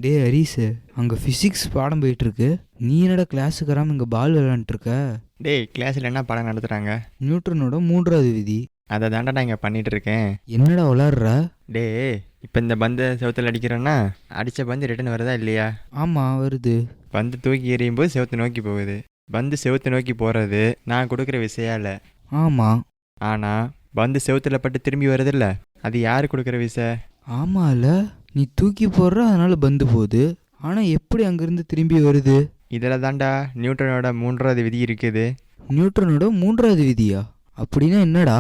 டே ஹரிஸ், அங்கே ஃபிசிக்ஸ் பாடம் போயிட்டுருக்கு. நீ என்னடா கிளாஸுக்கு வராமல் இங்கே பால் விளையாண்டுருக்க? டேய், கிளாஸில் என்ன பாடம் நடத்துகிறாங்க? நியூட்டனோட மூன்றாவது விதி. அதை தாண்டா நான் இங்கே பண்ணிகிட்டு இருக்கேன். என்னடா விளாட்ற? டே, இப்போ இந்த பந்தை செவத்தில் அடிக்கிறோன்னா அடித்த பந்து ரிட்டன் வருதா இல்லையா? ஆமாம், வருது. பந்து தூக்கி எறியும் போது செவத்தை நோக்கி போகுது. பந்து செவத்தை நோக்கி போகிறது நான் கொடுக்குற விஷயம் இல்லை. ஆமாம். ஆனால் பந்து செவத்தில் பட்டு திரும்பி வருதில்ல, அது யார் கொடுக்குற விஷயம்? ஆமாம்ல, நீ தூக்கி போடுற, அதனால பந்து போகுது. ஆனால் எப்படி அங்கேருந்து திரும்பி வருது? இதில் தாண்டா நியூட்டனோட மூன்றாவது விதி இருக்குது. நியூட்டனோட மூன்றாவது விதியா? அப்படின்னா என்னடா?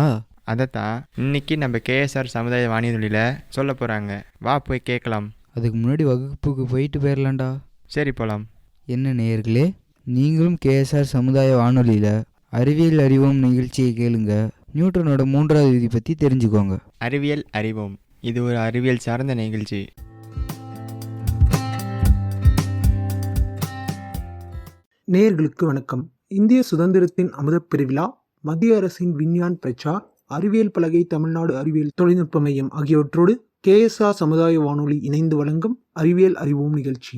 அதைத்தான் இன்னைக்கு நம்ம கேஎஸ்ஆர் சமுதாய வானொலியில் சொல்ல போகிறாங்க. வா போய் கேட்கலாம். அதுக்கு முன்னாடி வகுப்புக்கு போயிட்டு போயிடலாம்டா. சரி, போகலாம். என்ன நேயர்களே, நீங்களும் கேஎஸ்ஆர் சமுதாய வானொலியில் அறிவியல் அறிவோம் நிகழ்ச்சியை கேளுங்க. நியூட்டனோட மூன்றாவது விதி பற்றி தெரிஞ்சுக்கோங்க. அறிவியல் அறிவோம், இது ஒரு அறிவியல் சார்ந்த நிகழ்ச்சி. நேயர்களுக்கு வணக்கம். இந்திய சுதந்திரத்தின் அமுதப் பெருவிழா, மத்திய அரசின் விஞ்ஞான் பிரச்சார், அறிவியல் பலகை, தமிழ்நாடு அறிவியல் தொழில்நுட்ப மையம் ஆகியவற்றோடு கேஎஸ்ஆர் சமுதாய வானொலி இணைந்து வழங்கும் அறிவியல் அறிவோம் நிகழ்ச்சி.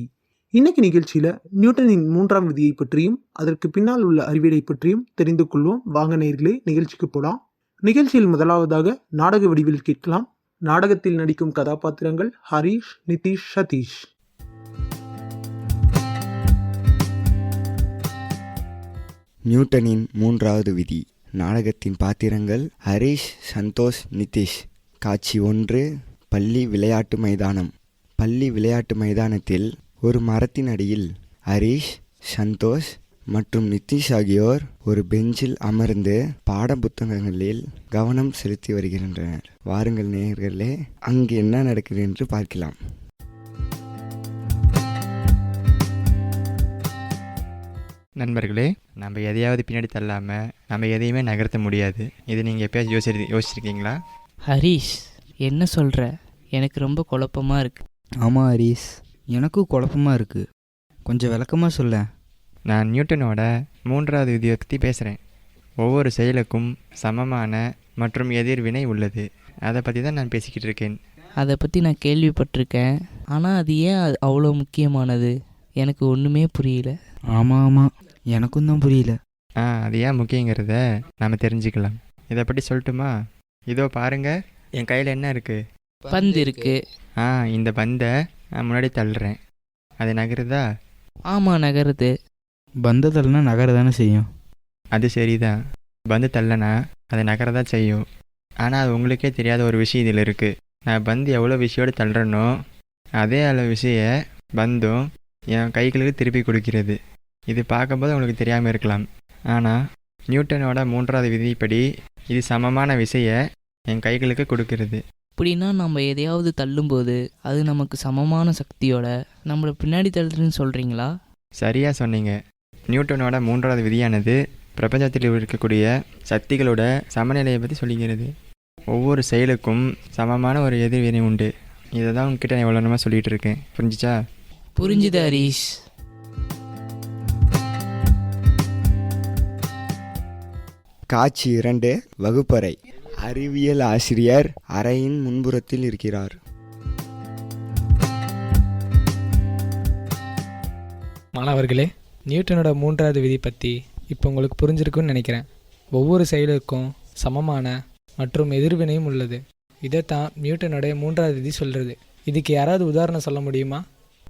இன்னைக்கு நிகழ்ச்சியில நியூட்டனின் மூன்றாம் விதியை பற்றியும் அதற்கு பின்னால் உள்ள அறிவியலை பற்றியும் தெரிந்து கொள்வோம். வாங்க நேயர்களே, நிகழ்ச்சிக்கு போலாம். நிகழ்ச்சியில் முதலாவதாக நாடக வடிவில் கேட்கலாம். நாடகத்தில் நடிக்கும் கதாபாத்திரங்கள் ஹரிஷ், நிதிஷ், சதீஷ். நியூட்டனின் மூன்றாவது விதி. நாடகத்தின் பாத்திரங்கள் ஹரிஷ், சந்தோஷ், நிதிஷ். காட்சி 1, பள்ளி விளையாட்டு மைதானம். பள்ளி விளையாட்டு மைதானத்தில் ஒரு மரத்தின் அடியில் ஹரிஷ், சந்தோஷ் மற்றும் நிதிஷ் ஆகியோர் ஒரு பெஞ்சில் அமர்ந்து பாட புத்தகங்களில் கவனம் செலுத்தி வருகின்றனர். வாருங்கள் நேயர்களே, அங்கு என்ன நடக்குது என்று பார்க்கலாம். நண்பர்களே, நம்ம எதையாவது பின்னாடி தள்ளாமல் நம்ம எதையுமே நகர்த்த முடியாது. இது நீங்கள் எப்போயாவது யோசிச்சிருக்கீங்களா? ஹரிஷ், என்ன சொல்கிற? எனக்கு ரொம்ப குழப்பமாக இருக்குது. ஆமாம் ஹரிஷ், எனக்கும் குழப்பமாக இருக்குது. கொஞ்சம் விளக்கமாக சொல்ல. நான் நியூட்டனோட மூன்றாவது விதியை பற்றி பேசுகிறேன். ஒவ்வொரு செயலுக்கும் சமமான மற்றும் எதிர்வினை உள்ளது. அதை பற்றி தான் நான் பேசிக்கிட்டு இருக்கேன். அதை பற்றி நான் கேள்விப்பட்டிருக்கேன், ஆனால் அது ஏன் அவ்வளோ முக்கியமானது? எனக்கு ஒன்றுமே புரியல. ஆமாம், எனக்கும் தான் புரியல. அது ஏன் முக்கியங்கிறத நாம் தெரிஞ்சுக்கலாம். இதை பற்றி சொல்லட்டுமா? இதோ பாருங்க, என் கையில் என்ன இருக்குது? பந்து இருக்கு. இந்த பந்தை நான் முன்னாடி தள்ளுறேன். அது நகருதா? ஆமாம், நகருது. பந்து தள்ளினா நகர தானே செய்யும். அது சரிதான், பந்து தள்ளனா அது நகரதான் செய்யும். ஆனால் அது உங்களுக்கே தெரியாத ஒரு விஷயம் இதில் இருக்குது. நான் பந்து எவ்வளோ விஷயோடு தள்ளுறனோ அதே அளவு விஷய பந்தும் என் கைகளுக்கு திருப்பி கொடுக்கிறது. இது பார்க்கும்போது உங்களுக்கு தெரியாமல் இருக்கலாம். ஆனால் நியூட்டனோட மூன்றாவது விதிப்படி இது சமமான விசையை என் கைகளுக்கு கொடுக்கிறது. அப்படின்னா நம்ம எதையாவது தள்ளும்போது அது நமக்கு சமமான சக்தியோட நம்மளை பின்னாடி தள்ளுறதுன்னு சொல்கிறீங்களா? சரியாக சொன்னீங்க. நியூட்டனோட மூன்றாவது விதியானது பிரபஞ்சத்தில் இருக்கக்கூடிய சக்திகளோட சமநிலையை பற்றி சொல்லிக்கிறது. ஒவ்வொரு செயலுக்கும் சமமான ஒரு எதிர்வினை உண்டு. இதை தான் உங்ககிட்ட நான் எவ்வளோ நேரமாக சொல்லிகிட்டு இருக்கேன். புரிஞ்சிச்சா? புரிஞ்சுது ஹரிஷ். காட்சி 2, வகுப்பறை. அறிவியல் ஆசிரியர் அறையின் முன்புறத்தில் இருக்கிறார். மாணவர்களே, நியூட்டனோட மூன்றாவது விதி பற்றி இப்போ உங்களுக்கு புரிஞ்சிருக்குன்னு நினைக்கிறேன். ஒவ்வொரு செயலுக்கும் சமமான மற்றும் எதிர்வினையும் உள்ளது. இதைத்தான் நியூட்டனுடைய மூன்றாவது விதி சொல்கிறது. இதுக்கு யாராவது உதாரணம் சொல்ல முடியுமா?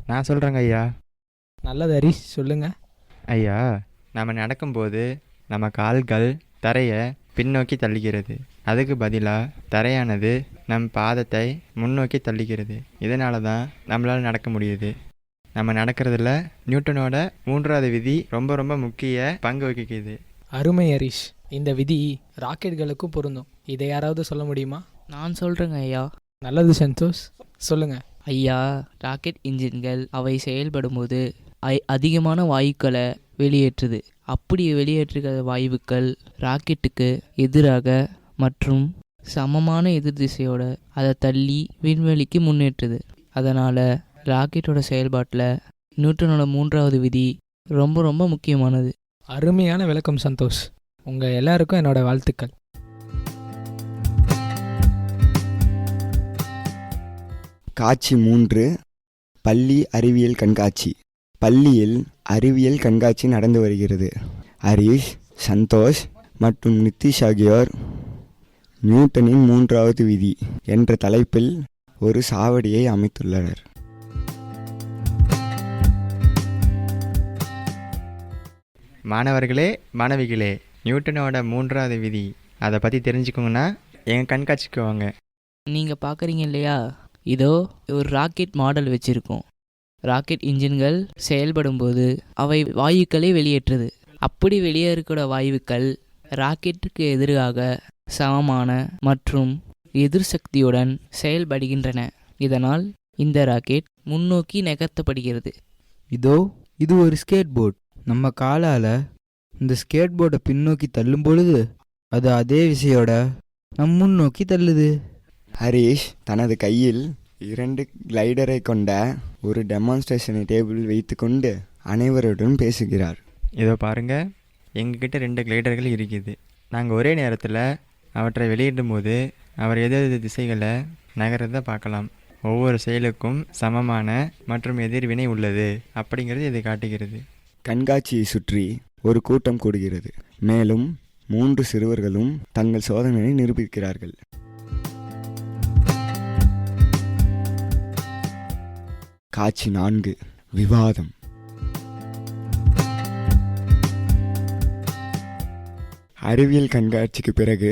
நான் சொல்கிறேங்க ஐயா. நல்லது ஹரிஷ், சொல்லுங்கள். ஐயா, நம்ம நடக்கும்போது நம்ம கால்கள் தரையை பின்னோக்கி தள்ளுகிறது. அதுக்கு பதிலாக தரையானது நம் பாதத்தை முன்னோக்கி தள்ளுகிறது. இதனால தான் நம்மளால் நடக்க முடியுது. நம்ம நடக்கிறதுல நியூட்டனோட மூன்றாவது விதி ரொம்ப ரொம்ப முக்கிய பங்கு வகிக்குது. அருமை ஹரிஷ், இந்த விதி ராக்கெட்டுகளுக்கும் பொருந்தும். இதை யாராவது சொல்ல முடியுமா? நான் சொல்கிறேங்க ஐயா. நல்லது சந்தோஷ், சொல்லுங்கள். ஐயா, ராக்கெட் இன்ஜின்கள் அவை செயல்படும் போது அதிகமான வாயுக்களை வெளியேற்றுது. அப்படி வெளியேற்றுகிற வாயுக்கள் ராக்கெட்டுக்கு எதிராக மற்றும் சமமான எதிர் திசையோட அதை தள்ளி விண்வெளிக்கு முன்னேற்றுது. அதனால் ராக்கெட்டோட செயல்பாட்டில் நியூட்டனோட மூன்றாவது விதி ரொம்ப ரொம்ப முக்கியமானது. அருமையான விளக்கம் சந்தோஷ். உங்கள் எல்லாருக்கும் என்னோட வாழ்த்துக்கள். காட்சி 3, பள்ளி அறிவியல் கண்காட்சி. பள்ளியில் அறிவியல் கண்காட்சி நடந்து வருகிறது. ஹரிஷ், சந்தோஷ் மற்றும் நிதிஷ் ஆகியோர் நியூட்டனின் 3வது விதி என்ற தலைப்பில் ஒரு சாவடியை அமைத்துள்ளனர். மாணவர்களே, மாணவிகளே, நியூட்டனோட 3வது விதி அதை பற்றி தெரிஞ்சுக்கோங்கன்னா எங்கள் கண்காட்சிக்கு வாங்க. நீங்கள் பார்க்குறீங்க இல்லையா, இதோ ஒரு ராக்கெட் மாடல் வச்சுருக்கோம். ராக்கெட் இன்ஜின்கள் செயல்படும் போது அவை வாயுக்களை வெளியேற்றுது. அப்படி வெளியேறக்கூட வாயுக்கள் ராக்கெட்டுக்கு எதிராக சமமான மற்றும் எதிர் சக்தியுடன் செயல்படுகின்றன. இதனால் இந்த ராக்கெட் முன்னோக்கி நகர்த்தப்படுகிறது. இதோ இது ஒரு ஸ்கேட் போர்டு. நம்ம காலால் இந்த ஸ்கேட் போர்டை பின்னோக்கி தள்ளும் பொழுது அது அதே விசையோட நம் முன்னோக்கி தள்ளுது. ஹரிஷ் தனது கையில் 2 கிளைடரை கொண்ட ஒரு டெமான்ஸ்ட்ரேஷன் டேபிள் வைத்து கொண்டு அனைவருடன் பேசுகிறார். இதோ பாருங்கள், எங்ககிட்ட 2 கிளைடர்கள் இருக்குது. நாங்கள் ஒரே நேரத்தில் அவற்றை வெளியிடும் போது அவர் எது திசைகளை நகரத்தை பார்க்கலாம். ஒவ்வொரு செயலுக்கும் சமமான மற்றும் எதிர்வினை உள்ளது அப்படிங்கிறது இதை காட்டுகிறது. கண்காட்சியை சுற்றி ஒரு கூட்டம் கூடுகிறது. மேலும் 3 சிறுவர்களும் தங்கள் சோதனையை நிரூபிக்கிறார்கள். காட்சி 4, விவாதம். அறிவியல் கண்காட்சிக்கு பிறகு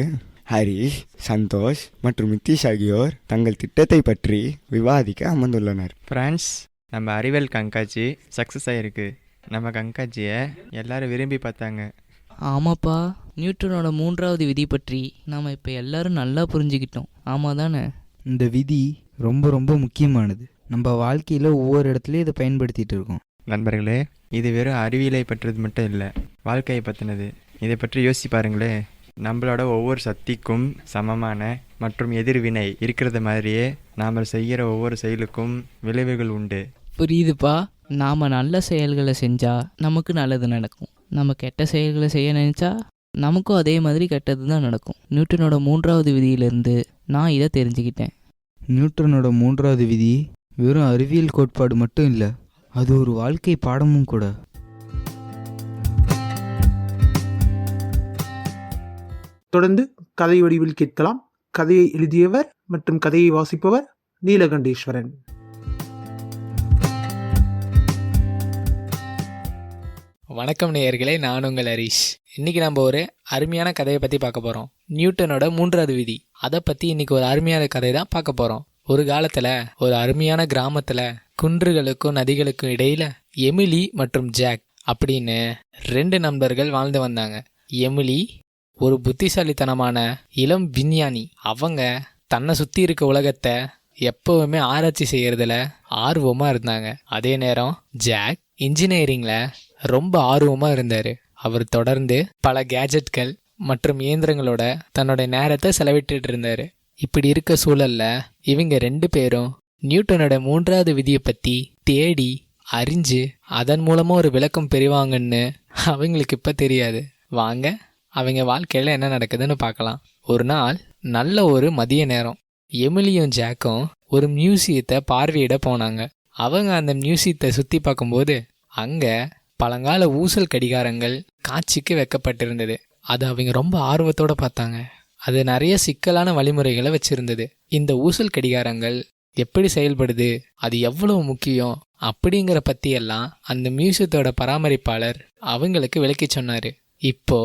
ஹரிஷ், சந்தோஷ் மற்றும் நிதிஷ் ஆகியோர் தங்கள் திட்டத்தை பற்றி விவாதிக்க அமர்ந்துள்ளனர். ஃப்ரெண்ட்ஸ், நம்ம அறிவியல் கண்காட்சி சக்ஸஸ் ஆகிருக்கு. நம்ம கண்காட்சியை எல்லாரும் விரும்பி பார்த்தாங்க. ஆமாப்பா, நியூட்டனோட 3வது விதி பற்றி நாம் இப்போ எல்லாரும் நல்லா புரிஞ்சுக்கிட்டோம். ஆமாம் தானே? இந்த விதி ரொம்ப ரொம்ப முக்கியமானது. நம்ம வாழ்க்கையில் ஒவ்வொரு இடத்துலையும் இதை பயன்படுத்திகிட்டு இருக்கோம். நண்பர்களே, இது வெறும் அறிவியலை பற்றியது மட்டும் இல்லை, வாழ்க்கையை பற்றினது. இதை பற்றி யோசிச்சு பாருங்களே. நம்மளோட ஒவ்வொரு சக்திக்கும் சமமான மற்றும் எதிர்வினை இருக்கிறது மாதிரியே நாம் செய்கிற ஒவ்வொரு செயலுக்கும் விளைவுகள் உண்டு. புரியுதுப்பா. நாம் நல்ல செயல்களை செஞ்சால் நமக்கு நல்லது நடக்கும். நம்ம கெட்ட செயல்களை செய்ய நினச்சா நமக்கும் அதே மாதிரி கெட்டது தான் நடக்கும். நியூட்டனோட 3வது விதியிலிருந்து நான் இதை தெரிஞ்சுக்கிட்டேன். நியூட்டனோட 3வது விதி வெறும் அறிவியல் கோட்பாடு மட்டும் இல்லை, அது ஒரு வாழ்க்கை பாடமும் கூட. தொடர்ந்து கதை வடிவில் கேட்கலாம். கதையை எழுதியவர் மற்றும் கதையை வாசிப்பவர் நீலகண்டேஸ்வரன். வணக்கம் நேயர்களே, நான் உங்கள் ஹரிஷ். இன்னைக்கு நம்ம ஒரு அருமையான கதையை பற்றி பார்க்க போகிறோம். நியூட்டனோட 3வது விதி. அதை பற்றி இன்னைக்கு ஒரு அருமையான கதை தான் பார்க்க போகிறோம். ஒரு காலத்தில் ஒரு அருமையான கிராமத்தில் குன்றுகளுக்கும் நதிகளுக்கும் இடையில எமிலி மற்றும் ஜாக் அப்படின்னு 2 நண்பர்கள் வாழ்ந்து வந்தாங்க. எமிலி ஒரு புத்திசாலித்தனமான இளம் விஞ்ஞானி. அவங்க தன்னை சுற்றி இருக்க உலகத்தை எப்பவுமே ஆராய்ச்சி செய்யறதுல ஆர்வமாக இருந்தாங்க. அதே நேரம் ஜாக் இன்ஜினியரிங்கில் ரொம்ப ஆர்வமாக இருந்தார். அவர் தொடர்ந்து பல கேஜெட்கள் மற்றும் இயந்திரங்களோட தன்னோட நேரத்தை செலவிட்டு இருந்தார். இப்படி இருக்க சூழல்ல இவங்க 2 பேரும் நியூட்டனோட 3வது விதியை பற்றி தேடி அறிஞ்சு அதன் மூலமாக ஒரு விளக்கம் பெறுவாங்கன்னு அவங்களுக்கு இப்போ தெரியாது. வாங்க அவங்க வாழ்க்கையில் என்ன நடக்குதுன்னு பார்க்கலாம். ஒரு நாள் நல்ல ஒரு மதிய நேரம் எமிலியும் ஜாக்கும் ஒரு மியூசியத்தை பார்வையிட போனாங்க. அவங்க அந்த மியூசியத்தை சுற்றி பார்க்கும்போது அங்கே பழங்கால ஊசல் கடிகாரங்கள் காட்சிக்கு வைக்கப்பட்டிருந்தது. அது அவங்க ரொம்ப ஆர்வத்தோடு பார்த்தாங்க. அது நிறைய சிக்கலான வழிமுறைகளை வச்சிருந்தது. இந்த ஊசல் கடிகாரங்கள் எப்படி செயல்படுது, அது எவ்வளவு முக்கியம் அப்படிங்கிற பற்றியெல்லாம் அந்த மியூசியத்தோட பராமரிப்பாளர் அவங்களுக்கு விளக்கி சொன்னார். இப்போ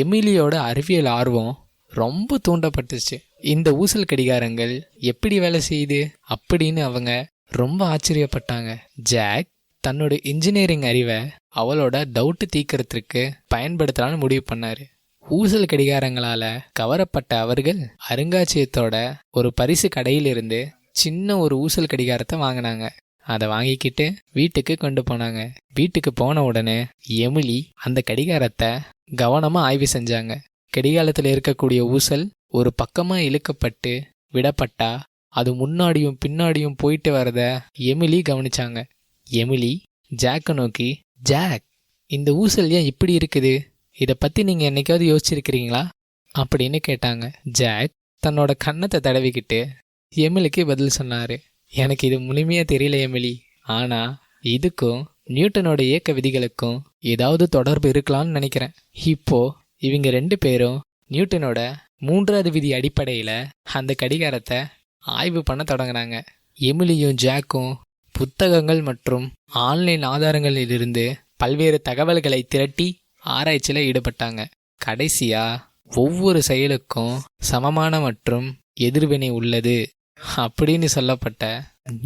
எமிலியோட அறிவியல் ஆர்வம் ரொம்ப தூண்டப்பட்டுச்சு. இந்த ஊசல் கடிகாரங்கள் எப்படி வேலை செய்யுது அப்படின்னு அவங்க ரொம்ப ஆச்சரியப்பட்டாங்க. ஜாக் தன்னோட இன்ஜினியரிங் அறிவை அவளோட டவுட்டு தீர்க்கறதுக்கு பயன்படுத்தலான்னு முடிவு பண்ணார். ஊசல் கடிகாரங்களால் கவரப்பட்ட அவர்கள் அருங்காட்சியகத்தோட ஒரு பரிசு கடையிலிருந்து சின்ன ஒரு ஊசல் கடிகாரத்தை வாங்கினாங்க. அதை வாங்கிக்கிட்டு வீட்டுக்கு கொண்டு போனாங்க. வீட்டுக்கு போன உடனே எமிலி அந்த கடிகாரத்தை கவனமாக ஆய்வு செஞ்சாங்க. கடிகாரத்தில் இருக்கக்கூடிய ஊசல் ஒரு பக்கமாக இழுக்கப்பட்டு விடப்பட்டா அது முன்னாடியும் பின்னாடியும் போயிட்டு வரத எமிலி கவனிச்சாங்க. எமிலி ஜாக்கை நோக்கி, ஜாக், இந்த ஊசல் ஏன் இப்படி இருக்குது, இதை பற்றி நீங்கள் என்னைக்காவது யோசிச்சிருக்கிறீங்களா அப்படின்னு கேட்டாங்க. ஜாக் தன்னோட கன்னத்தை தடவிக்கிட்டு எமிலிக்கு பதில் சொன்னார். எனக்கு இது முழுமையாக தெரியல எமிலி, ஆனால் இதுக்கும் நியூட்டனோட இயக்க விதிகளுக்கும் ஏதாவது தொடர்பு இருக்கலாம்னு நினைக்கிறேன். இப்போ இவங்க 2 பேரும் நியூட்டனோட 3வது விதி அடிப்படையில் அந்த கடிகாரத்தை ஆய்வு பண்ண தொடங்கினாங்க. எமிலியும் ஜாக்கும் புத்தகங்கள் மற்றும் ஆன்லைன் ஆதாரங்களிலிருந்து பல்வேறு தகவல்களை திரட்டி ஆராய்ச்சியில் ஈடுபட்டாங்க. கடைசியா ஒவ்வொரு செயலுக்கும் சமமான மற்றும் எதிர்வினை உள்ளது அப்படின்னு சொல்லப்பட்ட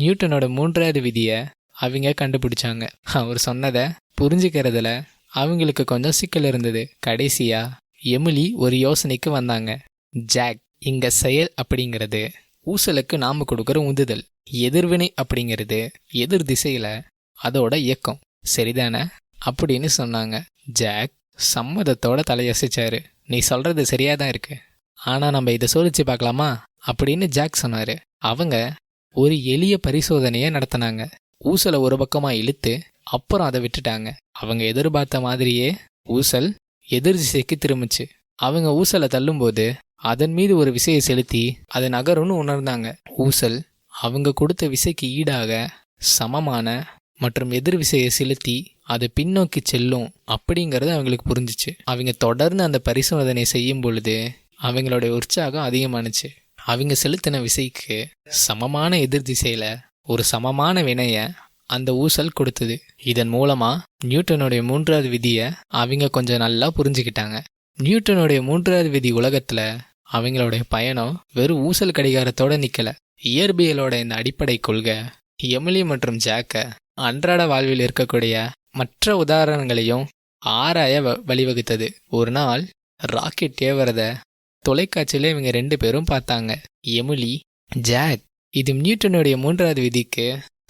நியூட்டனோட 3வது விதியை அவங்க கண்டுபிடிச்சாங்க. அவர் சொன்னதை புரிஞ்சுக்கிறதுல அவங்களுக்கு கொஞ்சம் சிக்கல் இருந்தது. கடைசியா எமிலி ஒரு யோசனைக்கு வந்தாங்க. ஜாக், இங்க செயல் அப்படிங்கிறது ஊசலுக்கு நாம கொடுக்குற உந்துதல், எதிர்வினை அப்படிங்கிறது எதிர் திசையில அதோட இயக்கம், சரிதானே அப்படின்னு சொன்னாங்க. ஜாக் சம்மதத்தோட தலையசைச்சாரு. நீ சொல்றது சரியாதான் இருக்கு, ஆனா நம்ம இதை சோதிச்சு பார்க்கலாமா அப்படின்னு ஜாக் சொன்னாரு. அவங்க ஒரு எளிய பரிசோதனையை நடத்தினாங்க. ஊசலை ஒரு பக்கமா இழுத்து அப்புறம் அதை விட்டுட்டாங்க. அவங்க எதிர்பார்த்த மாதிரியே ஊசல் எதிர் திசைக்கு திரும்பிச்சு. அவங்க ஊசலை தள்ளும்போது அதன் மீது ஒரு விசையை செலுத்தி அது நகரும்னு உணர்ந்தாங்க. ஊசல் அவங்க கொடுத்த விசைக்கு ஈடாக சமமான மற்றும் எதிர் விசையை செலுத்தி அது பின்னோக்கி செல்லும் அப்படிங்கிறது அவங்களுக்கு புரிஞ்சிச்சு. அவங்க தொடர்ந்து அந்த பரிசோதனை செய்யும் பொழுது அவங்களுடைய உற்சாகம் அதிகமானுச்சு. அவங்க செலுத்தின விசைக்கு சமமான எதிர் திசையில ஒரு சமமான வினைய அந்த ஊசல் கொடுத்தது. இதன் மூலமா நியூட்டனுடைய 3வது விதியை அவங்க கொஞ்சம் நல்லா புரிஞ்சுக்கிட்டாங்க. நியூட்டனுடைய 3வது விதி உலகத்துல அவங்களுடைய பயணம் வெறும் ஊசல் கடிகாரத்தோட நிக்கல. இயற்பியலோட இந்த அடிப்படை கொள்கை எமிலி மற்றும் ஜாக்க அன்றாட வாழ்வில் இருக்கக்கூடிய மற்ற உதாரணங்களையும் ஆராய வழிவகுத்தது. ஒரு நாள் ராக்கெட் ஏவறத தொலைக்காட்சியில இவங்க 2 பேரும் பார்த்தாங்க. எமிலி, ஜாக், இது நியூட்டனுடைய 3வது விதிக்கு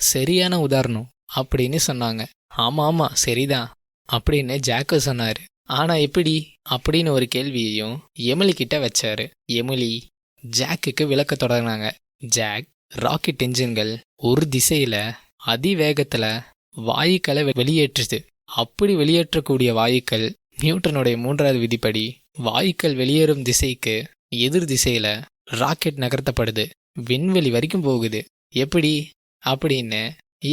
சரியான உதாரணம் அப்படின்னு சொன்னாங்க. ஆமா சரிதான் அப்படின்னு ஜாக்கு சொன்னாரு. ஆனா எப்படி அப்படின்னு ஒரு கேள்வியையும் எமிலி கிட்ட வச்சாரு. எமிலி ஜாக்குக்கு விளக்க தொடங்கினாங்க. ஜாக், ராக்கெட் என்ஜின்கள் ஒரு திசையில அதிவேகத்துல வாயுக்களை வெளியேற்றுது. அப்படி வெளியேற்றக்கூடிய வாயுக்கள் நியூட்டனுடைய 3வது விதிப்படி வாயுக்கள் வெளியேறும் திசைக்கு எதிர் திசையில ராக்கெட் நகர்த்தப்படுது, விண்வெளி வரைக்கும் போகுது. எப்படி அப்படின்னு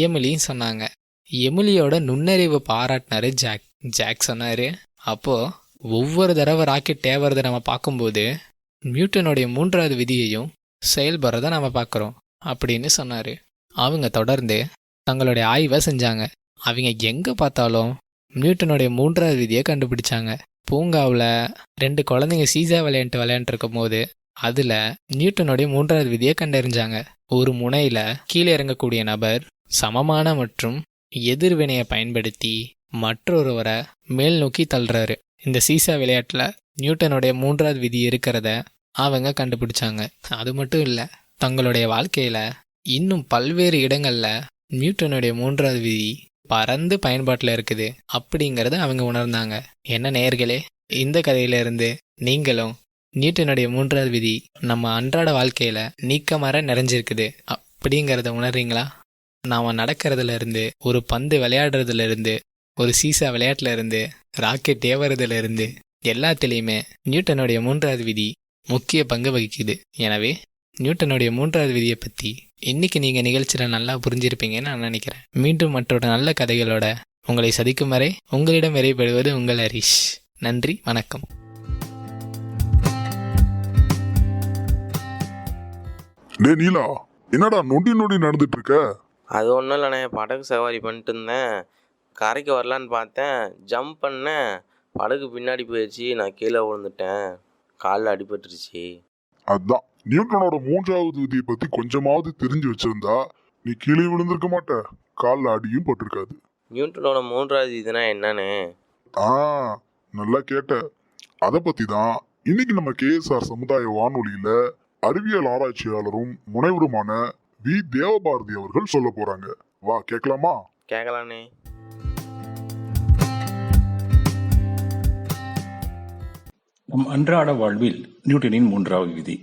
எமிலியும் சொன்னாங்க. எமிலியோட நுண்ணறிவு பாராட்டினாரு ஜாக். ஜாக் சொன்னாரு, அப்போ ஒவ்வொரு தடவை ராக்கெட் ஏவறதை நம்ம பார்க்கும்போது நியூட்டனுடைய 3வது விதியையும் செயல்படுறதை நம்ம பார்க்குறோம் அப்படின்னு சொன்னாரு. அவங்க தொடர்ந்து தங்களுடைய ஆய்வை செஞ்சாங்க. அவங்க எங்கே பார்த்தாலும் நியூட்டனுடைய 3வது விதியை கண்டுபிடிச்சாங்க. பூங்காவில் 2 குழந்தைங்க சீசா விளையாண்டுருக்கும் போது அதில் நியூட்டனுடைய 3வது விதியை கண்டறிஞ்சாங்க. ஒரு முனையில் கீழே இறங்கக்கூடிய நபர் சமமான மற்றும் எதிர்வினையை பயன்படுத்தி மற்றொருவரை மேல் நோக்கி தள்ளுறாரு. இந்த சீசா விளையாட்டில் நியூட்டனுடைய 3வது விதி இருக்கிறத அவங்க கண்டுபிடிச்சாங்க. அது மட்டும் இல்லை, தங்களுடைய வாழ்க்கையில் இன்னும் பல்வேறு இடங்களில் நியூட்டனுடைய 3வது விதி பறந்து பயன்பாட்டில் இருக்குது அப்படிங்கிறத அவங்க உணர்ந்தாங்க. என்ன நேயர்களே, இந்த கதையிலிருந்து நீங்களும் நியூட்டனுடைய 3வது விதி நம்ம அன்றாட வாழ்க்கையில் நீக்கமற நிறைஞ்சிருக்குது அப்படிங்கிறத உணர்றீங்களா? நாம் நடக்கிறதுல இருந்து, ஒரு பந்து விளையாடுறதுல இருந்து, ஒரு சீசா விளையாட்டுல இருந்து, ராக்கெட் ஏவறதுல இருந்து எல்லாத்துலேயுமே நியூட்டனுடைய 3வது விதி முக்கிய பங்கு வகிக்குது. எனவே நியூட்டனுடைய 3வது விதியை பற்றி இன்னைக்கு நீங்கள் நிகழ்ச்சியில் நல்லா புரிஞ்சிருப்பீங்கன்னு நான் நினைக்கிறேன். மீண்டும் மற்றொரு நல்ல கதைகளோட உங்களை சந்திக்கும் வரை உங்களிடம் விடைபெறுவது உங்கள் ஹரிஷ். நன்றி, வணக்கம். டே நீலா, என்னடா நொண்டி நொண்டி நடந்துட்டு இருக்க? அது ஒன்றும் இல்லைண்ணே, படகு சவாரி பண்ணிட்டு இருந்தேன். கரைக்கு வரலான்னு பார்த்தேன், ஜம்ப் பண்ணேன், படகு பின்னாடி போயிடுச்சு, நான் கீழே விழுந்துட்டேன், காலில் அடிபட்டுருச்சு. அதான் நியூட்டனோட 3வது விதியை பத்தி கொஞ்சமாவது தெரிஞ்சு வச்சிருந்தா நீ கீழே விழுந்திருக்க மாட்ட, காலில் அடியும் பட்டிருக்காது. நியூட்டனோட 3வது விதினா என்னன்னு? நல்லா கேட்ட. அதை பத்தி தான் இன்னைக்கு நம்ம கேஎஸ்ஆர் சமுதாய வானொலியில அறிவியல் ஆராய்ச்சியாளரும் முனைவருமான வி தேவபாரதி அவர்கள் சொல்ல போறாங்க. வா கேட்கலாமா? கேட்கலானே. நம் அன்றாட வாழ்வில் நியூட்டனின் 3வது விதி.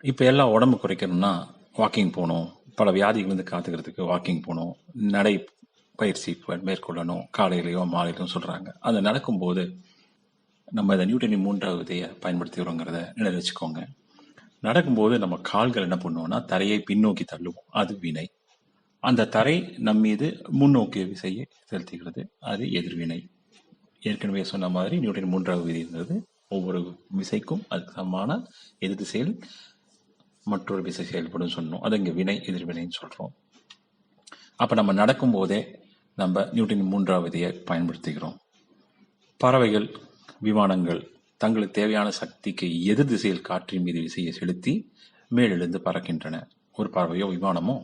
இப்போ எல்லாம் உடம்பு குறைக்கணும்னா வாக்கிங் போகணும், பல வியாதிகளிலிருந்து காத்துக்கிறதுக்கு வாக்கிங் போகணும், நடை பயிற்சி மேற்கொள்ளணும், காலையிலையோ மாலையிலையும் சொல்கிறாங்க. அது நடக்கும்போது நம்ம இந்த நியூட்டனின் 3வது விதியை பயன்படுத்திக்கிறோங்கிறத நினைவு வச்சுக்கோங்க. நடக்கும்போது நம்ம கால்கள் என்ன பண்ணுவோம்னா தரையை பின்னோக்கி தள்ளுவோம், அது வினை. அந்த தரை நம் மீது முன்னோக்கிய விசையை செலுத்துகிறது. அது எதிர்வினை. ஏற்கனவே சொன்ன மாதிரி நியூட்டன் மூன்றாவது விதி இருந்தது. ஒவ்வொரு விசைக்கும் அதுக்கு சமமான எதிர் திசையில் மற்றொரு விசை செயல்படும் சொன்னோம். அது இங்கே வினை எதிர்வினைன்னு சொல்கிறோம். அப்போ நம்ம நடக்கும்போதே நம்ம நியூட்டனின் மூன்றாவது விதியை பயன்படுத்துகிறோம். பறவைகள், விமானங்கள் தங்களுக்கு தேவையான சக்திக்கு எதிர் திசையில் காற்றின் மீது விசையை செலுத்தி மேலெழுந்து பறக்கின்றன. ஒரு பறவையோ விமானமோ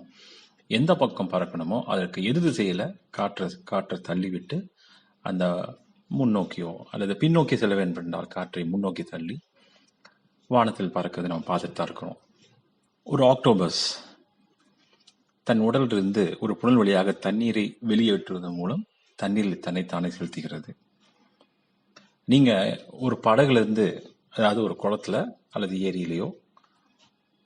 எந்த பக்கம் பறக்கணுமோ அதற்கு எதிர் திசையில் காற்றை தள்ளிவிட்டு அந்த முன்னோக்கியோ அல்லது பின்னோக்கி செல்ல வேண்டும் என்றால் காற்றை முன்னோக்கி தள்ளி வானத்தில் பறக்கிறது நம்ம பார்த்துட்டு தான் இருக்கிறோம். ஒரு ஆக்டோபஸ் தன் உடலிலிருந்து ஒரு புனல் வழியாக தண்ணீரை வெளியேற்றுவதன் மூலம் தண்ணீரில் தன்னைத்தானே செலுத்துகிறது. நீங்கள் ஒரு படகுல இருந்து, அதாவது ஒரு குளத்துல அல்லது ஏரியிலையோ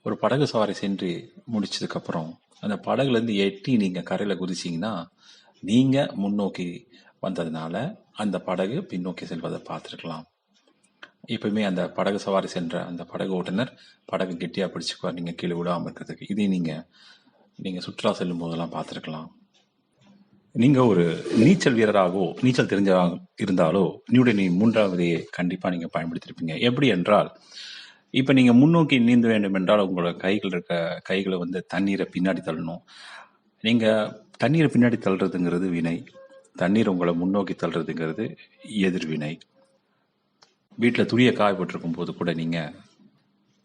ஒரு படகு சவாரி சென்று முடிச்சதுக்கப்புறம் அந்த படகுலேருந்து எட்டி நீங்கள் கரையில் குதிச்சிங்கன்னா நீங்கள் முன்னோக்கி வந்ததுனால அந்த படகு பின்னோக்கி செல்வதை பார்த்துருக்கலாம். எப்பவுமே அந்த படகு சவாரி சென்ற அந்த படகு ஓட்டுநர் படகு கெட்டியாக பிடிச்சிக்குவார் நீங்கள் கீழே விடாமல் இருக்கிறதுக்கு. இதே நீங்கள் சுற்றுலா செல்லும் போதெல்லாம் பார்த்துருக்கலாம். நீங்கள் ஒரு நீச்சல் வீரராகவோ நீச்சல் தெரிஞ்சவராக இருந்தாலோ நியூட்டனின் மூன்றாவதையை கண்டிப்பாக நீங்கள் பயன்படுத்தியிருப்பீங்க. எப்படி என்றால், இப்போ நீங்கள் முன்னோக்கி நீந்த வேண்டும் என்றால் உங்களோட கைகளை வந்து தண்ணீரை பின்னாடி தள்ளணும். நீங்கள் தண்ணீரை பின்னாடி தள்ளுறதுங்கிறது வினை, தண்ணீர் உங்களை முன்னோக்கி தள்ளுறதுங்கிறது எதிர்வினை. வீட்டில் துணியை காயப்பட்டிருக்கும் போது கூட நீங்கள்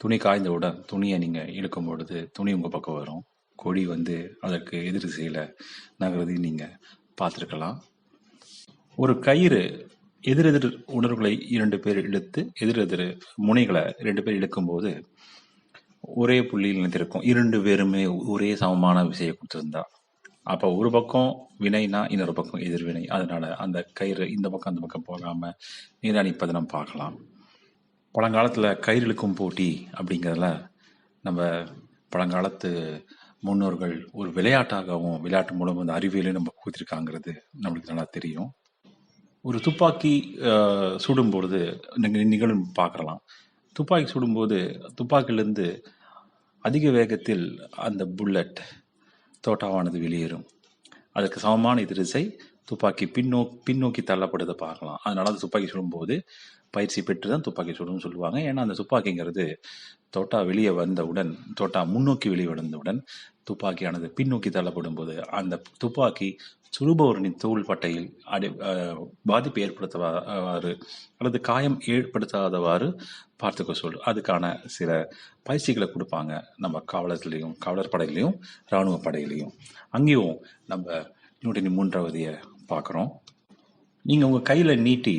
துணி காய்ந்தவுடன் துணியை நீங்கள் இழுக்கும் பொழுது துணி உங்கள் பக்கம் வரும், கொடி வந்து அதற்கு எதிர் திசையில் நகர்றதையும் நீங்கள் பார்த்துருக்கலாம். ஒரு கயிறு எதிரெதிர் உணர்வுகளை 2 பேர் இழுத்து எதிரெதிர் முனைகளை 2 பேர் இழுக்கும்போது ஒரே புள்ளியில் நினைத்திருக்கும். 2 பேருமே ஒரே சமமான விசையை கொடுத்துருந்தா அப்போ ஒரு பக்கம் வினைனா இன்னொரு பக்கம் எதிர்வினை. அதனால அந்த கயிறு இந்த பக்கம் அந்த பக்கம் போகாமல் நீதான் நிற்பதை நம்ம பார்க்கலாம். பழங்காலத்தில் கயிறு இழுக்கும் போட்டி அப்படிங்கிறதுல நம்ம பழங்காலத்து முன்னோர்கள் ஒரு விளையாட்டாகவும் விளையாட்டு மூலம் அந்த அறிவியலையும் நம்ம கொடுத்துருக்காங்கிறது நம்மளுக்கு நல்லா தெரியும். ஒரு துப்பாக்கி சுடும் பொழுது நிகழ்வு பார்க்கலாம். துப்பாக்கி சுடும்போது துப்பாக்கியிலேருந்து அதிக வேகத்தில் அந்த புல்லட் தோட்டாவானது வெளியேறும். அதுக்கு சமமான எதிர்திசை துப்பாக்கி பின்னோக்கி தள்ளப்படுறதை பார்க்கலாம். அதனால அந்த துப்பாக்கி சுடும்போது பயிற்சி பெற்று தான் துப்பாக்கி சுடுன்னு சொல்லுவாங்க. ஏன்னா அந்த துப்பாக்கிங்கிறது தோட்டா வெளியே வந்தவுடன், தோட்டா முன்னோக்கி வெளியே வந்தவுடன் துப்பாக்கியானது பின்னோக்கி தள்ளப்படும் போது அந்த துப்பாக்கி சுடுபவரின் தோள் பட்டையில் பாதிப்பு ஏற்படுத்தாதவாறு அல்லது காயம் ஏற்படுத்தாதவாறு பார்த்துக்க சொல்லு. அதுக்கான சில பயிற்சிகளை கொடுப்பாங்க நம்ம காவலர் படையிலையும் இராணுவ படையிலையும். அங்கேயும் நம்ம நியூட்டனின் மூன்றாவதையை பார்க்குறோம். நீங்கள் உங்கள் கையில் நீட்டி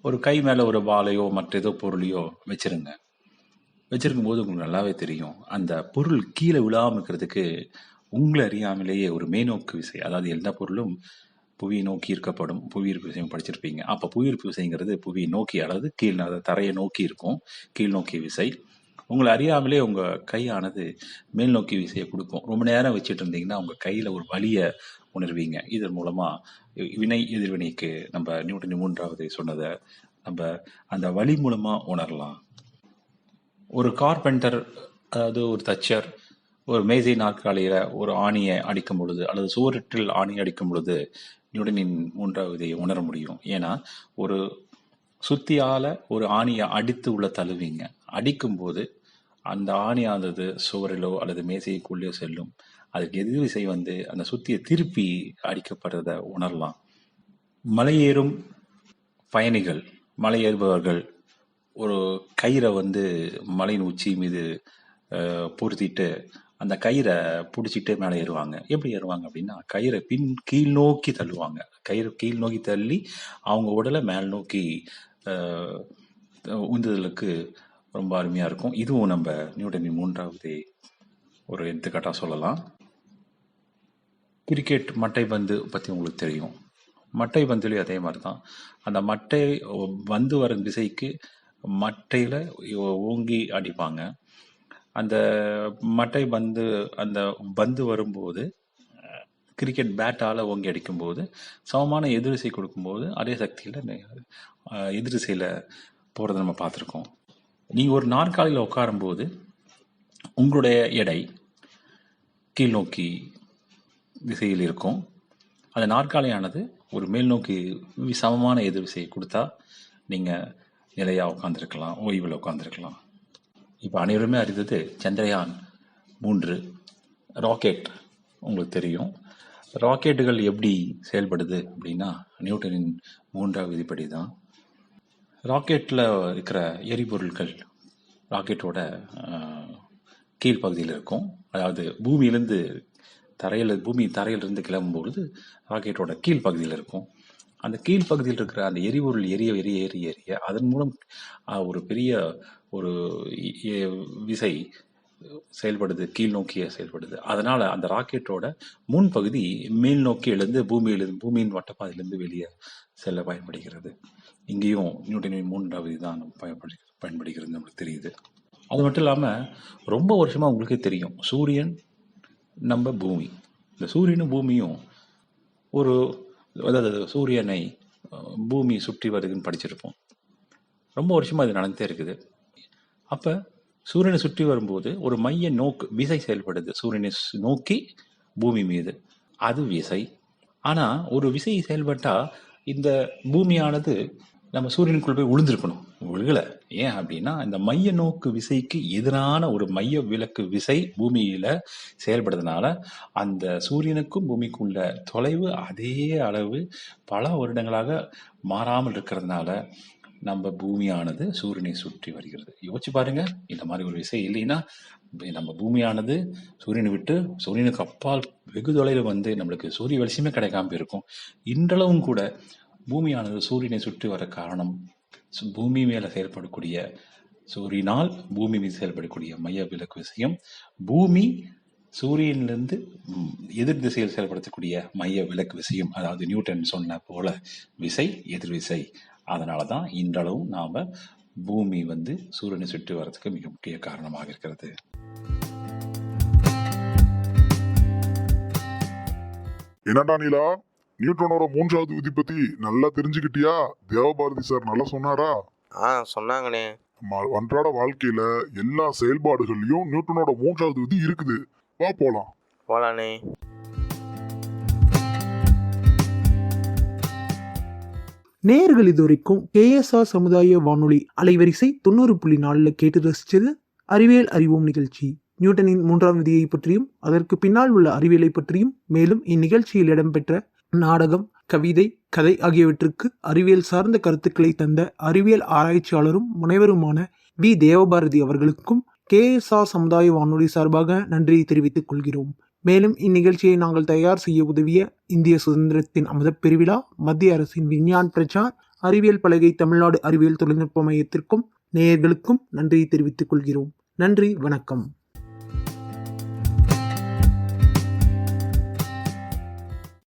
ஒரு கை மேலே ஒரு வாளையோ மற்ற ஏதோ பொருளையோ வச்சிருக்கும் போது உங்களுக்கு நல்லாவே தெரியும் அந்த பொருள் கீழே விழாமல் இருக்கிறதுக்கு உங்களை அறியாமலேயே ஒரு மேநோக்கு விசை, அதாவது எல்லா பொருளும் புவியை நோக்கி இருக்கப்படும். புவியீர்ப்பு விசையும் படிச்சிருப்பீங்க. அப்போ புவியீர்ப்பு விசைங்கிறது புவியை நோக்கி, அதாவது தரையை நோக்கி இருக்கும், கீழ் நோக்கிய விசை. உங்களை அறியாமலே உங்கள் கையானது மேல் நோக்கி விசையை கொடுக்கும். ரொம்ப நேரம் வச்சுட்டு இருந்தீங்கன்னா உங்கள் கையில் ஒரு வலியை உணர்வீங்க. இதன் மூலமாக வினை எதிர்வினைக்கு நம்ம நியூட்டன் மூன்றாவது சொன்னதை நம்ம அந்த வலி மூலமாக உணரலாம். ஒரு கார்பெண்டர், அதாவது ஒரு தச்சர், ஒரு மேசை நாற்காலியில் ஒரு ஆணியை அடிக்கும் பொழுது அல்லது சுவற்றில் ஆணி அடிக்கும் பொழுது நியூட்டனின் மூன்றாவது உணர முடியும். ஏன்னா ஒரு சுத்தியால் ஒரு ஆணியை அடித்து உள்ள தழுவிங்க. அடிக்கும்போது அந்த ஆணியானது சுவரிலோ அல்லது மேசைக்குள்ளேயோ செல்லும். அதுக்கு எதிர் விசை வந்து அந்த சுத்தியை திருப்பி அடிக்கப்படுறத உணரலாம். மலையேறும் பயணிகள், மலையேறுபவர்கள் ஒரு கயிறை வந்து மலையின் உச்சி மீது பொருத்திட்டு அந்த கயிறை பிடிச்சிட்டு மேலே ஏறுவாங்க. எப்படி ஏறுவாங்க அப்படின்னா கயிறை கீழ் நோக்கி தள்ளுவாங்க. கயிறு கீழ் நோக்கி தள்ளி அவங்க உடலை மேல் நோக்கி உந்துதலுக்கு ரொம்ப அருமையாக இருக்கும். இதுவும் நம்ம நியூட்டனின் மூன்றாவது ஒரு எடுத்துக்காட்டாக சொல்லலாம். கிரிக்கெட் மட்டை பந்து பற்றி உங்களுக்கு தெரியும். மட்டை பந்துலேயும் அதே மாதிரி தான். அந்த மட்டை பந்து வர திசைக்கு மட்டையில் ஓங்கி அடிப்பாங்க. அந்த மட்டை அந்த பந்து வரும்போது கிரிக்கெட் பேட்டால் ஓங்கி அடிக்கும்போது சமமான எதிர்திசை கொடுக்கும்போது அதே சக்தியில் எதிர்திசையில் போகிறத நம்ம பார்த்துருக்கோம். நீங்கள் ஒரு நாற்காலியில் உட்காரும்போது உங்களுடைய எடை கீழ் நோக்கி திசையில் இருக்கும். அந்த நாற்காலியானது ஒரு மேல் நோக்கி சமமான எதிர் விசையை கொடுத்தா நீங்கள் நிலையாக உட்காந்துருக்கலாம், ஓய்வில் உட்காந்துருக்கலாம். இப்போ அனைவருமே அறிந்தது சந்திரயான் 3 ராக்கெட். உங்களுக்கு தெரியும் ராக்கெட்டுகள் எப்படி செயல்படுது அப்படின்னா நியூட்டனின் 3ஆவது விதிப்படி தான். ராக்கெட்டில் இருக்கிற எரிபொருட்கள் ராக்கெட்டோட கீழ்ப்பகுதியில் இருக்கும். அதாவது பூமி தரையிலிருந்து கிளம்பும்பொழுது ராக்கெட்டோட கீழ்ப்பகுதியில் இருக்கும். அந்த கீழ்ப்பகுதியில் இருக்கிற அந்த எரிபொருள் எரிய அதன் மூலம் ஒரு பெரிய ஒரு விசை செயல்படுது, கீழ் நோக்கிய செயல்படுது. அதனால அந்த ராக்கெட்டோட முன்பகுதி மேல் நோக்கி எழுந்து பூமியின் வட்டப்பாதையிலிருந்து வெளியே செல்ல பயன்படுகிறது. இங்கேயும் நியூட்டனின் 3ஆவது தான் பயன்படுகிறது நம்மளுக்கு தெரியுது. அது மட்டும் இல்லாமல் ரொம்ப வருஷமா உங்களுக்கே தெரியும் சூரியன் நம்ம பூமி, இந்த சூரியனும் பூமியும் அதாவது சூரியனை பூமி சுற்றி வருதுன்னு படிச்சிருப்போம். ரொம்ப வருஷமா இது நடந்துட்டே இருக்குது. அப்போ சூரியனை சுற்றி வரும்போது ஒரு மைய நோக்கு விசை செயல்படுது சூரியனை நோக்கி பூமி மீது. அது விசை. ஆனால் ஒரு விசை செயல்பட்டால் இந்த பூமியானது நம்ம சூரியனுக்குள் போய் விழுந்திருக்கணும், விழுகலை. ஏன் அப்படின்னா இந்த மைய நோக்கு விசைக்கு எதிரான ஒரு மைய விலக்கு விசை பூமியில் செயல்படுறதுனால அந்த சூரியனுக்கும் பூமிக்கும் உள்ள தொலைவு அதே அளவு பல வருடங்களாக மாறாமல் இருக்கிறதுனால நம்ம பூமியானது சூரியனை சுற்றி வருகிறது. யோசிச்சு பாருங்க, இந்த மாதிரி ஒரு விசை இல்லைன்னா நம்ம பூமியானது சூரியனுக்கு அப்பால் வெகு தொலைவில் வந்து நம்மளுக்கு சூரிய வெளிச்சமே கிடைக்காம இருக்கும். இன்றளவும் கூட பூமியானது சூரியனை சுற்றி வர காரணம் பூமி மேல செயல்படக்கூடிய சூரியனால் பூமி மீது செயல்படக்கூடிய மைய விலக்கு விசையும் பூமி சூரியனிலிருந்து எதிர் திசையில் செயல்படுத்தக்கூடிய மைய விலக்கு விசையும், அதாவது நியூட்டன் சொன்ன போல விசை எதிர் விசை. அதனால தான் இன்றளவும் நாம பூமி வந்து சூரியனை சுற்றி வர்றதுக்கு மிக முக்கிய காரணமாக இருக்கிறது. என்னடா நீலா, நியூட்டனோட 3ஆவது விதி பத்தி நல்லா தெரிஞ்சுக்கிட்டியா? தேவபாரதி சார் நல்லா சொன்னாரா? சொன்னாங்கண்ணே. நம்ம அன்றாட வாழ்க்கையில எல்லா செயல்பாடுகள்லயும் நியூட்டனோட 3ஆவது விதி இருக்குது. வா போலாண்ணே. நேயர்கள் இதுவரைக்கும் கேஎஸ்ஆர் சமுதாய வானொலி அலைவரிசை 90.4 கேட்டு ரசிச்சது அறிவியல் அறிவோம் நிகழ்ச்சி. நியூட்டனின் 3ஆம் விதியை பற்றியும் அதற்கு பின்னால் உள்ள அறிவியலை பற்றியும், மேலும் இந்நிகழ்ச்சியில் இடம்பெற்ற நாடகம், கவிதை, கதை ஆகியவற்றுக்கு அறிவியல் சார்ந்த கருத்துக்களை தந்த அறிவியல் ஆராய்ச்சியாளரும் முனைவருமான வி தேவபாரதி அவர்களுக்கும் கேஎஸ்ஆர் சமுதாய வானொலி சார்பாக நன்றியை தெரிவித்துக் கொள்கிறோம். மேலும் இந்நிகழ்ச்சியை நாங்கள் தயார் செய்ய உதவிய இந்திய சுதந்திரத்தின் அமுதப் பெருவிழா, மத்திய அரசின் விஞ்ஞான் பிரச்சார், அறிவியல் பலகை தமிழ்நாடு அறிவியல் தொழில்நுட்ப மையத்திற்கும் நேயர்களுக்கும் நன்றியை தெரிவித்துக் கொள்கிறோம். நன்றி, வணக்கம்.